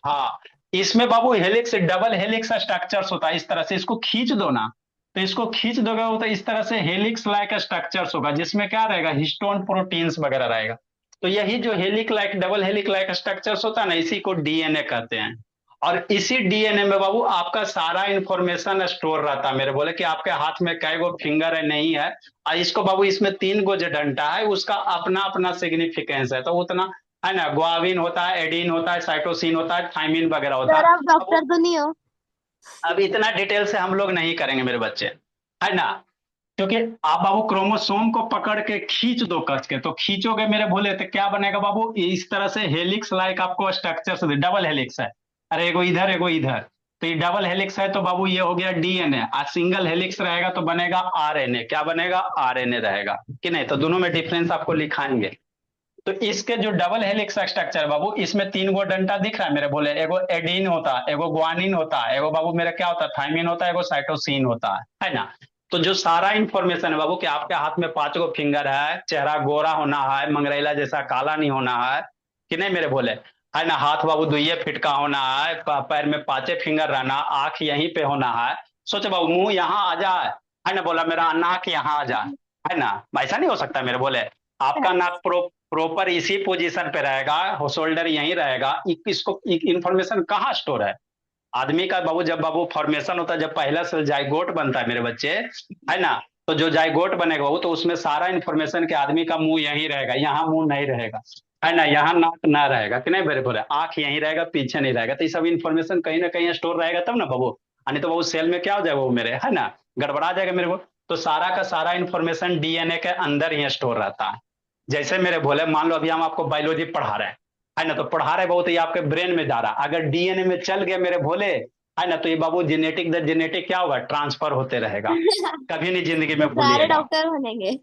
हाँ इसमें बाबू हेलिक्स, डबल हेलिक्स स्ट्रक्चर्स होता है। इस तरह से इसको खींच दो ना, तो इसको खींच दोगे तो इस तरह से हेलिक्स लाइक स्ट्रक्चर्स होगा, जिसमें क्या रहेगा, हिस्टोन प्रोटीन्स वगैरह रहेगा। तो यही जो helix like, double helix like structures होता है ना, इसी को डीएनए कहते हैं। और इसी डीएनए में बाबू आपका सारा इंफॉर्मेशन स्टोर रहता है मेरे बोले कि आपके हाथ में कै गो फिंगर है नहीं है। और इसको बाबू इसमें 3 गो जो डंडा है उसका अपना अपना सिग्निफिकेंस है, तो उतना है ना, ग्वाविन होता है, एडीन होता है, साइटोसिन होता है, थाइमिन वगैरह होता सर है। आप डॉक्टर तो नहीं हो? अब इतना डिटेल से हम लोग नहीं करेंगे मेरे बच्चे, है ना, क्योंकि आप बाबू क्रोमोसोम को पकड़ के खींच दो कस के, तो खींचोगे मेरे भोले तो क्या बनेगा बाबू, इस तरह से हेलिक्स लाइक आपको स्ट्रक्चर से डबल हेलिक्स है। अरे एगो इधर एगो इधर, तो ये डबल हेलिक्स है तो बाबू ये हो गया डीएनए। आज सिंगल हेलिक्स रहेगा तो बनेगा आरएनए। क्या बनेगा, आरएनए रहेगा कि नहीं, तो दोनों में डिफरेंस आपको लिखाएंगे। तो इसके जो डबल हेलिक्स स्ट्रक्चर है बाबू, इसमें 3 गो डंडा दिख रहा है मेरे बोले, एगो एडीन होता है, एगो ग्वानिन होता है, एगो बाबू मेरा क्या होता है, थाइमिन होता है, एगो साइटोसिन होता है ना। तो जो सारा इंफॉर्मेशन है बाबू कि आपके हाथ में 5 गो फिंगर है, चेहरा गोरा होना है, मंगरैला जैसा काला नहीं होना है कि नहीं मेरे बोले, है ना, हाथ बाबू 2 फीट का होना है, पैर में 5 फिंगर रहना, आंख यहीं पे होना है। सोचो बाबू मुंह यहाँ आ जाए, है ना, बोला मेरा नाक यहाँ आ जाए, है ना, ऐसा नहीं हो सकता मेरे बोले। आपका नाक प्रॉपर इसी पोजीशन पे रहेगा, शोल्डर यहीं रहेगा। इसको इंफॉर्मेशन कहाँ स्टोर है आदमी का बाबू, जब बाबू फॉर्मेशन होता है, जब पहला से जाइगोट बनता है मेरे बच्चे, है ना, तो जो जाइगोट बनेगा बाबू तो उसमें सारा इंफॉर्मेशन के आदमी का मुंह यहीं रहेगा, यहाँ मुंह नहीं रहेगा, है ना, यहाँ नाक ना रहेगा कि नहीं मेरे बोले, आंख यहीं रहेगा, पीछे नहीं रहेगा। तो ये सब इंफॉर्मेशन कहीं ना कहीं स्टोर रहेगा तब ना बाबू, नहीं तो बाबू सेल में क्या हो जाएगा वो मेरे, है ना, गड़बड़ा जाएगा मेरे को। तो सारा का सारा इंफॉर्मेशन डीएनए के अंदर ही स्टोर रहता है। जैसे मेरे बोले मान लो अभी हम आपको बायोलॉजी पढ़ा रहे हैं, है ना, तो पढ़ा रहे बहुत, ये आपके ब्रेन में जा रहा है, अगर डीएनए में चल गया मेरे भोले, है ना, तो ये बाबू जेनेटिक दर जेनेटिक क्या होगा, ट्रांसफर होते रहेगा, कभी नहीं जिंदगी में सारे भूलिएगा। डॉक्टर बनेंगे।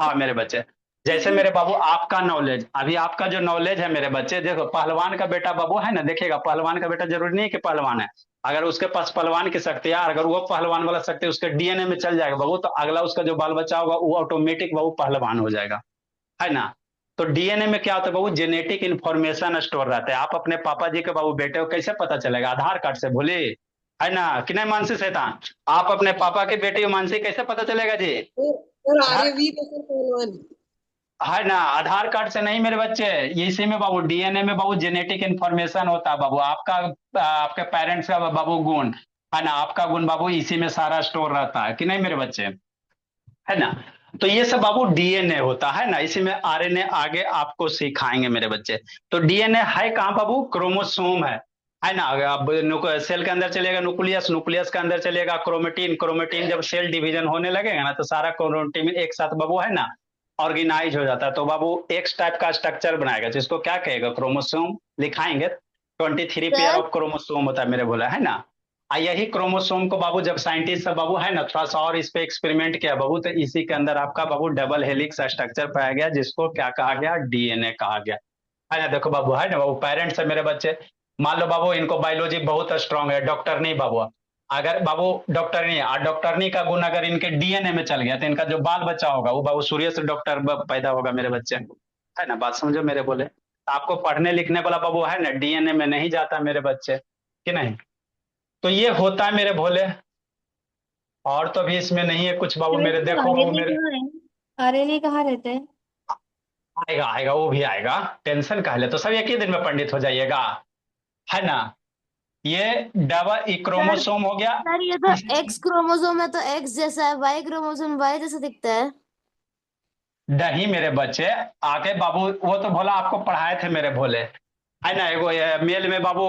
हाँ मेरे बच्चे, जैसे मेरे बाबू आपका नॉलेज, अभी आपका जो नॉलेज है मेरे बच्चे, देखो पहलवान का बेटा बाबू है ना, देखिएगा पहलवान का बेटा जरूरी नहीं है कि पहलवान है, अगर उसके पास पहलवान की शक्ति है, अगर वो पहलवान वाला शक्ति उसके डीएनए में चल जाएगा बाबू, तो अगला उसका जो बाल बच्चा होगा वो ऑटोमेटिक बाबू पहलवान हो जाएगा, है ना। तो डीएनए में क्या होता है बाबू, जेनेटिक इंफॉर्मेशन स्टोर रहता है। आप अपने पापा जी के बाबू बेटे को कैसे पता चलेगा, आधार कार्ड से बोले, है ना कि नहीं मानसी शैतान, आप अपने पापा के बेटे को मानसी कैसे पता चलेगा जी, और आधार, आर्य भी तो सर पहलवान। है ना, आधार कार्ड से नहीं मेरे बच्चे, ये इसी में बाबू डीएनए में बाबू जेनेटिक इंफॉर्मेशन होता है बाबू, आपका आपके पेरेंट्स का बाबू गुण, है ना, आपका गुण बाबू इसी में सारा स्टोर रहता है कि नहीं मेरे बच्चे, है ना। तो ये सब बाबू डीएनए होता है ना, इसी में आरएनए आगे आपको सिखाएंगे मेरे बच्चे। तो डीएनए है कहाँ बाबू, क्रोमोसोम है ना। अब सेल के अंदर चलेगा न्यूक्लियस, न्यूक्लियस के अंदर चलेगा क्रोमेटिन, क्रोमेटिन जब सेल डिवीजन होने लगेगा ना, तो सारा क्रोमेटिन एक साथ बाबू है ना ऑर्गेनाइज हो जाता है, तो बाबू एक्स टाइप का स्ट्रक्चर बनाएगा, जिसको क्या कहेगा, क्रोमोसोम लिखाएंगे। 23 पेयर सर ऑफ क्रोमोसोम होता है मेरे बोला, है ना। यही क्रोमोसोम को बाबू जब साइंटिस्ट सब बाबू है ना थोड़ा सा और इस पे एक्सपेरिमेंट किया बाबू, तो इसी के अंदर आपका बाबू डबल हेलिक्स स्ट्रक्चर पाया गया, जिसको क्या कहा गया, डीएनए कहा गया, है ना। देखो बाबू, है ना बाबू, पेरेंट्स है मेरे बच्चे, मान लो बाबू इनको बायोलॉजी बहुत स्ट्रांग है, डॉक्टर नहीं बाबू, अगर बाबू डॉक्टर नहीं है, डॉक्टरनी का गुण अगर इनके डीएनए में चल गया, तो इनका जो बाल बच्चा होगा वो बाबू सूर्य से डॉक्टर पैदा होगा मेरे बच्चे, है ना, बात समझो मेरे बोले। आपको पढ़ने लिखने वाला बाबू है ना डीएनए में नहीं जाता मेरे बच्चे, कि नहीं। तो ये होता है मेरे भोले, और तो भी इसमें नहीं है कुछ बाबू मेरे, देखो बाबू आरएनए मेरे, कहाँ है? आरएनए कहाँ रहता है? आएगा आएगा वो भी आएगा, टेंशन काहे ले, तो सब एक ही दिन में पंडित हो जाइएगा, है ना। ये डबल सर क्रोमोसोम हो गया। सर ये तो एक्स क्रोमोसोम है तो एक्स जैसा है, वाई क्रोमोसोम वाई जैसा दिखता है। नहीं मेरे बच्चे, आगे बाबू वो तो भोला आपको पढ़ाए थे मेरे भोले, है ना, एगो मेल में बाबू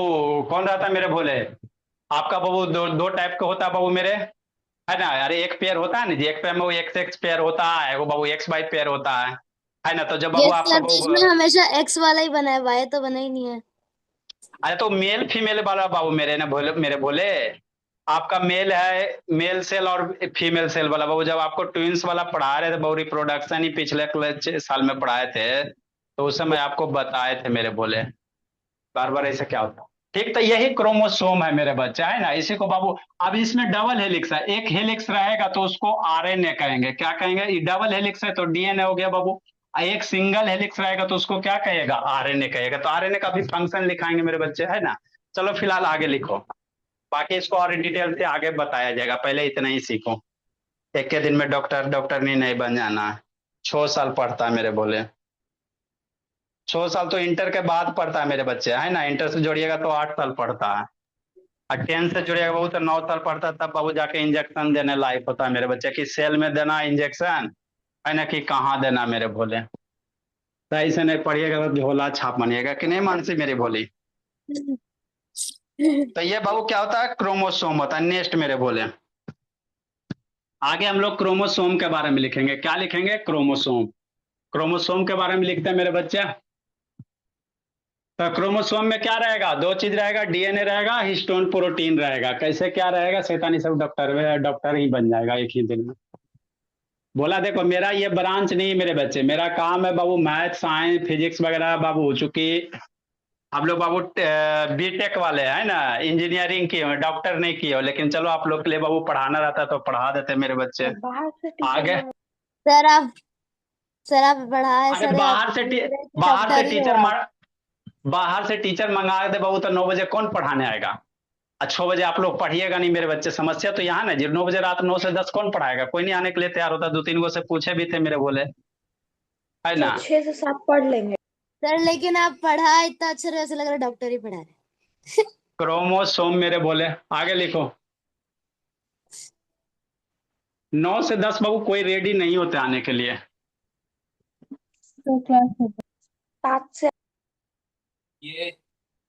कौन रहता है मेरे भोले, आपका बाबू दो टाइप का होता है बाबू मेरे, है ना। अरे एक पेयर होता है ना जी, एक पेयर में वो एक्स एक्स पेयर होता है, एगो बाबू एक्स वाई पेयर होता है ना। तो जब ये बाबू आपका सर बाबू, इसमें हमेशा एक्स वाला ही बना है, वाई तो बना ही नहीं है। अरे तो मेल फीमेल वाला बाबू मेरे ने बोले, मेरे बोले आपका मेल है, मेल सेल और फीमेल सेल वाला बाबू, जब आपको ट्विंस वाला पढ़ा रहे थे बाबू, रिप्रोडक्शन ही पिछले साल में पढ़ाए थे, तो उस समय आपको बताए थे मेरे बोले, बार बार ऐसे क्या होता। ठीक, तो यही क्रोमोसोम है मेरे बच्चे, है ना, इसी को बाबू, अब इसमें डबल हेलिक्स है, एक हेलिक्स रहेगा तो उसको आरएनए कहेंगे, क्या कहेंगे, ये डबल हेलिक्स है तो डीएनए हो गया बाबू। एक सिंगल हेलिक्स रहेगा तो उसको क्या कहेगा, आरएनए कहेगा। तो आरएनए का भी फंक्शन लिखाएंगे मेरे बच्चे, है ना। चलो फिलहाल आगे लिखो, बाकी इसको और डिटेल से आगे बताया जाएगा, पहले इतना ही सीखो। एक के दिन में डॉक्टर डॉक्टर नहीं बन जाना है, 6 साल पढ़ता है मेरे बोले, 6 साल तो इंटर के बाद पढ़ता है मेरे बच्चे, है ना, इंटर से जोड़िएगा तो 8 साल पढ़ता है। और 10 से जुड़ेगा बाबू तो 9 साल पढ़ता तब बाबू जाके इंजेक्शन देने लायक होता है मेरे बच्चे, कि सेल में देना इंजेक्शन है ना, कि कहाँ देना मेरे भोले। सही से नहीं पढ़िएगा तो झोला छाप मानिएगा कि नहीं मानसी मेरी भोली। तो ये बाबू क्या होता है, क्रोमोसोम होता है। नेक्स्ट मेरे भोले, आगे हम लोग क्रोमोसोम के बारे में लिखेंगे। क्या लिखेंगे, क्रोमोसोम। क्रोमोसोम के बारे में लिखते हैं मेरे बच्चे। तो क्रोमोसोम में क्या रहेगा, दो चीज रहेगा, डीएनए रहेगा, हिस्टोन प्रोटीन रहेगा। कैसे क्या रहेगा, शैतानी सब डॉक्टर डॉक्टर ही बन जाएगा एक ही दिन में। बोला देखो मेरा ये ब्रांच नहीं है मेरे बच्चे, मेरा काम है बाबू मैथ साइंस फिजिक्स वगैरह बाबू, चूंकि आप लोग बाबू बीटेक वाले हैं ना, इंजीनियरिंग किए हो, डॉक्टर नहीं किए हो, लेकिन चलो आप लोग के लिए बाबू पढ़ाना रहता तो पढ़ा देते मेरे बच्चे। आगे सर आप सर आप पढ़ाए अरे सर, आप बाहर से डॉक्टर ही हो टीचर आप। बाहर से टीचर मंगा दे बाबू तो 9 बजे कौन पढ़ाने आएगा। 6 बजे आप लोग पढ़िएगा नहीं मेरे बच्चे, समस्या तो यहाँ ना जी। 9 बजे रात 9 से 10 कौन पढ़ाएगा, कोई नहीं आने के लिए तैयार होता। 2-3 गो से पूछे भी थे मेरे बोले, है ना। 6 से 7 पढ़ लेंगे। सर लेकिन आप पढ़ा इतना अच्छा रहे, ऐसा लग रहा है डॉक्टर ही पढ़ा रहे। क्रोमोसोम मेरे बोले, आगे लिखो। 9 से 10 बाबू कोई रेडी नहीं होते आने के लिए। तो क्लास में 7 से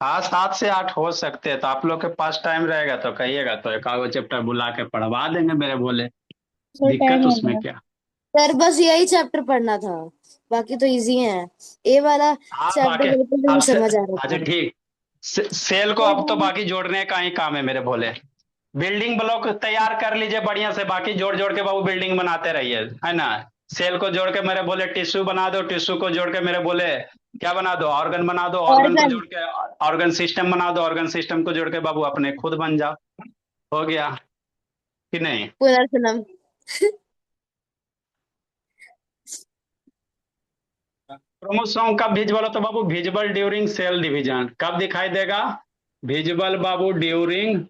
हाँ 7 से 8 हो सकते हैं, तो आप लोग के पास टाइम रहेगा तो कहिएगा, तो एक आधो चैप्टर बुला के पढ़वा देंगे मेरे बोले। तो दिक्कत टाइम उसमें होगा। क्या। सर बस यही चैप्टर पढ़ना था, बाकी तो इजी है। ए वाला हाँ चैप्टर बाकी बिल्कुल नहीं आपसे, समझ आ रहा अच्छा था। ठीक। सेल को अब तो बाकी जोड़ने का ही काम है मेरे भोले। बिल्डिंग ब्लॉक तैयार कर लीजिए बढ़िया से, बाकी जोड़ जोड़ के बाबू बिल्डिंग बनाते रहिए, है ना। सेल को जोड़ के मेरे बोले टिश्यू बना दो, टिश्यू को जोड़ के मेरे बोले क्या बना दो, ऑर्गन बना दो, ऑर्गन को ऑर्गन। जोड़ के ऑर्गन सिस्टम बना दो, ऑर्गन सिस्टम को जोड़ के बाबू अपने खुद बन जाओ। हो गया कि नहीं। पुनर्जन्म। क्रोमोसोम कब विजिबल होता है बाबू, विजिबल ड्यूरिंग सेल डिवीजन। कब दिखाई देगा, विजिबल बाबू ड्यूरिंग,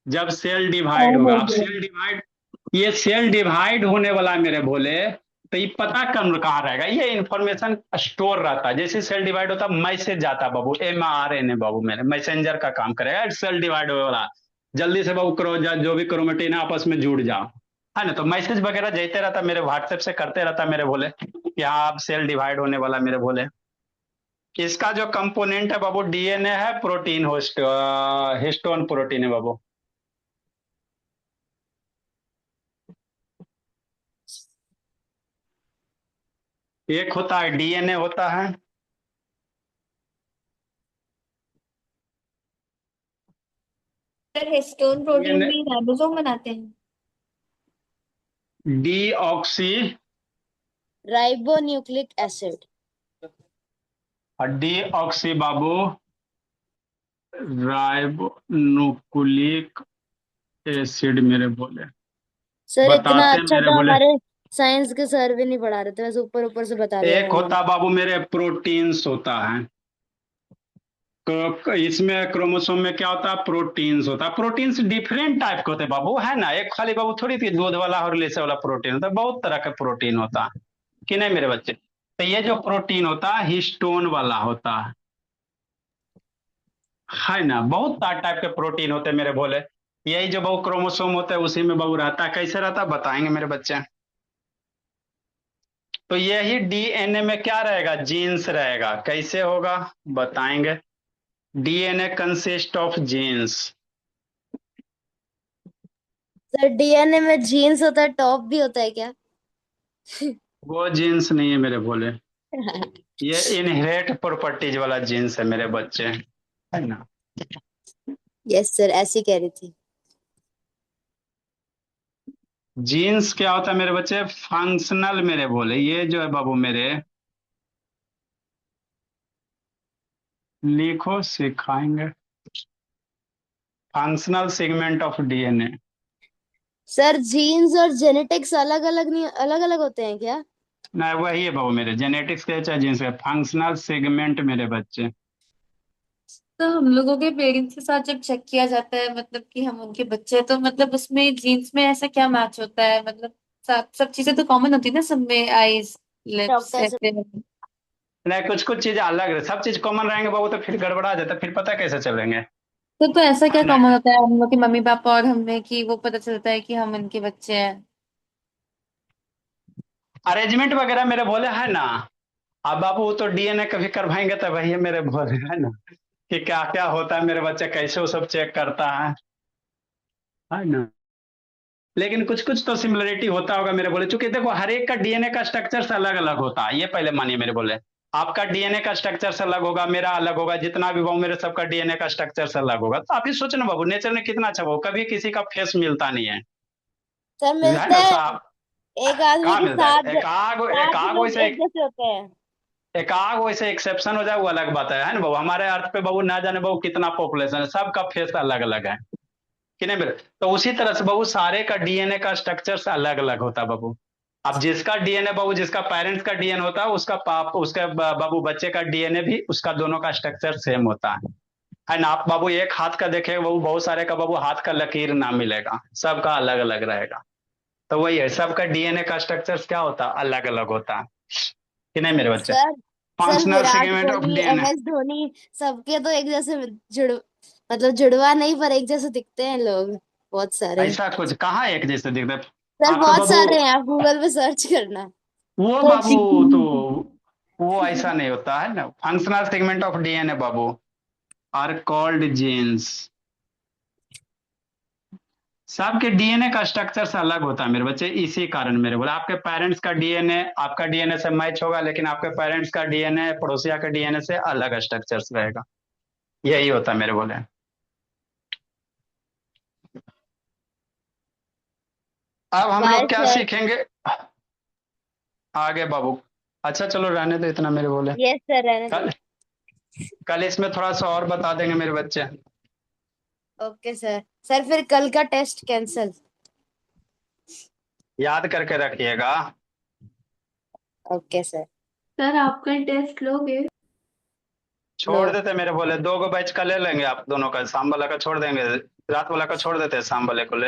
जब सेल डिवाइड और होगा। हो अब गया। सेल डिवाइड, ये सेल डिवाइड होने वाला है मेरे भोले, तो ये पता कहाँ रहेगा, ये इंफॉर्मेशन स्टोर रहता है। जैसे सेल डिवाइड होता है मैसेज जाता है बाबू, mRNA बाबू मेरे मैसेंजर का काम करेगा सेल डिवाइड होने वाला। जल्दी से बाबू करो, जो भी क्रोमेटिन है आपस में जुड़ जाओ, है ना। तो मैसेज वगैरह जाते रहता मेरे व्हाट्सएप से करते रहता मेरे भोले कि हाँ अब सेल डिवाइड होने वाला मेरे भोले। इसका जो कंपोनेंट है बाबू डीएनए है, प्रोटीन होस्ट हिस्टोन प्रोटीन है बाबू। एक होता है डीएनए होता है, सर हिस्टोन प्रोटीन डीएनए भी राइबोसोम बनाते हैं। Deoxy, ribo nucleic acid. और डीऑक्सी बाबू राइबोनुक्लिक एसिड मेरे बोले, सर इतना बताते हैं अच्छा मेरे तो बोले। हमारे साइंस के सर भी नहीं पढ़ा रहे थे, वैसे ऊपर ऊपर से बता दिया एक उन्होंने। होता बाबू मेरे प्रोटीन्स होता है, इसमें क्रोमोसोम में क्या होता है, प्रोटीन्स होता है। प्रोटीन्स डिफरेंट टाइप के होते हैं बाबू, है ना। एक खाली बाबू थोड़ी थी दूध वाला और लिसे वाला प्रोटीन होता है, बहुत तरह का प्रोटीन होता है कि नहीं मेरे बच्चे। तो ये जो प्रोटीन होता है हिस्टोन वाला होता है ना। बहुत टाइप के प्रोटीन होते हैं मेरे भोले। यही जो बहु क्रोमोसोम होता है उसी में बहु रहता है। कैसे रहता है बताएंगे मेरे बच्चे। तो यही डीएनए में क्या रहेगा, जीन्स रहेगा। कैसे होगा बताएंगे। DNA consist of genes. Sir DNA में जीन्स होता है, टॉप भी होता है क्या? वो जीन्स नहीं है मेरे भोले, ये इनहेरिट प्रॉपर्टीज वाला जीन्स है मेरे बच्चे, है ना। यस सर, ऐसी कह रही थी। जीन्स क्या होता है मेरे बच्चे, फंक्शनल मेरे बोले। ये जो है बाबू मेरे, लिखो सिखाएंगे, functional segment of DNA. Sir genes और जेनेटिक्स अलग अलग नहीं, अलग अलग होते हैं क्या? ना वही है बाबू मेरे, जेनेटिक्स के चाहे जीन्स के, फंक्शनल सेगमेंट मेरे बच्चे। तो हम लोगों के पेरेंट्स के साथ जब चेक किया जाता है, मतलब कि हम उनके बच्चे हैं, तो मतलब उसमें जीन्स में ऐसा क्या मैच होता है, मतलब सब सब चीजें तो कॉमन होती है ना सब में, आईज लिप्स डॉक्टर से। ऐसे। नहीं कुछ कुछ चीजें अलग है, सब चीज कॉमन रहेंगे बाबू तो फिर गड़बड़ा जाता है, फिर पता कैसे चलेंगे। तो ऐसा क्या है ना। कॉमन होता है हम लोग के मम्मी पापा और हमें कि वो पता चलता है कि हम उनके बच्चे हैं? अरेंजमेंट वगैरह मेरे भोले है ना। अब बाबू वो तो डीएनए कभी करवाएंगे तो भैया मेरे भोले है ना, कि क्या क्या होता है मेरे बच्चे कैसे वो सब चेक करता है ना। लेकिन कुछ कुछ तो सिमिलरिटी होता होगा मेरे बोले, चूंकि देखो हर एक का डीएनए का स्ट्रक्चर अलग अलग होता है, ये पहले मानिए मेरे बोले। आपका डीएनए का स्ट्रक्चर अलग होगा, मेरा अलग होगा, जितना भी बहु मेरे सबका डीएनए का स्ट्रक्चर अलग होगा। तो आप ही सोचो ना बाबू, नेचर ने कितना अच्छा हो, कभी किसी का फेस मिलता नहीं सर है मिलते ना हैं। साहब। एक आदमी कहाँ के मिलता है, सात एकाग लोग वैसे एक जैसे होते हैं। एकाग वैसे एक्सेप्शन हो जाए वो अलग बात है ना बाबू। हमारे अर्थ पे बाबू ना जाने बाबू कितना पॉपुलेशन है, सबका फेस अलग अलग है कि नहीं मेरे। तो उसी तरह से बाबू सारे का डीएनए का स्ट्रक्चर अलग अलग होता है बाबू। अब जिसका डीएनए बाबू, जिसका पेरेंट्स का डीएनए होता है, उसका पाप उसके बाबू बच्चे का डीएनए भी उसका दोनों का स्ट्रक्चर सेम होता है ना। आप बाबू एक हाथ का देखे बाबू, बहुत सारे का बाबू हाथ का लकीर ना मिलेगा, सबका अलग अलग रहेगा। तो वही है, सबका डीएनए का स्ट्रक्चर क्या होता है, अलग अलग होता है कि नहीं मेरे बच्चे। Sir sir functional Virat segment of Kohli, DNA. MS Dhoni, सबके तो एक जैसे मतलब जुड़वा नहीं, पर एक जैसे दिखते हैं लोग बहुत सारे। ऐसा कुछ कहाँ एक जैसे दिखते हैं? सर आप तो बहुत बाबू सारे हैं, आप गूगल पे सर्च करना। वो तो बाबू तो वो ऐसा नहीं होता है ना। फंक्शनल सेगमेंट ऑफ डीएनए बाबू आर कॉल्ड जीन्स। सबके डीएनए का स्ट्रक्चर अलग होता है मेरे बच्चे, इसी कारण मेरे बोले आपके पेरेंट्स का डीएनए आपका डीएनए से मैच होगा, लेकिन आपके पेरेंट्स का डीएनए पड़ोसिया के डीएनए से अलग स्ट्रक्चर रहेगा। यही होता है मेरे बोले। अब हम बाय लोग क्या सर। सीखेंगे आगे बाबू। अच्छा चलो रहने दो इतना मेरे बोले। यस सर, रहने कल दो। कल इसमें थोड़ा सा और बता देंगे मेरे बच्चे। Okay sir. सर फिर कल का टेस्ट कैंसिल। याद करके रखिएगा। Okay sir. सर आप कल टेस्ट लोगे? नो। छोड़ देते मेरे बोले, 2 गो बैच का ले लेंगे, आप दोनों का शाम वाला का छोड़ देंगे, रात वाला का छोड़ देते हैं, शाम वाले को ले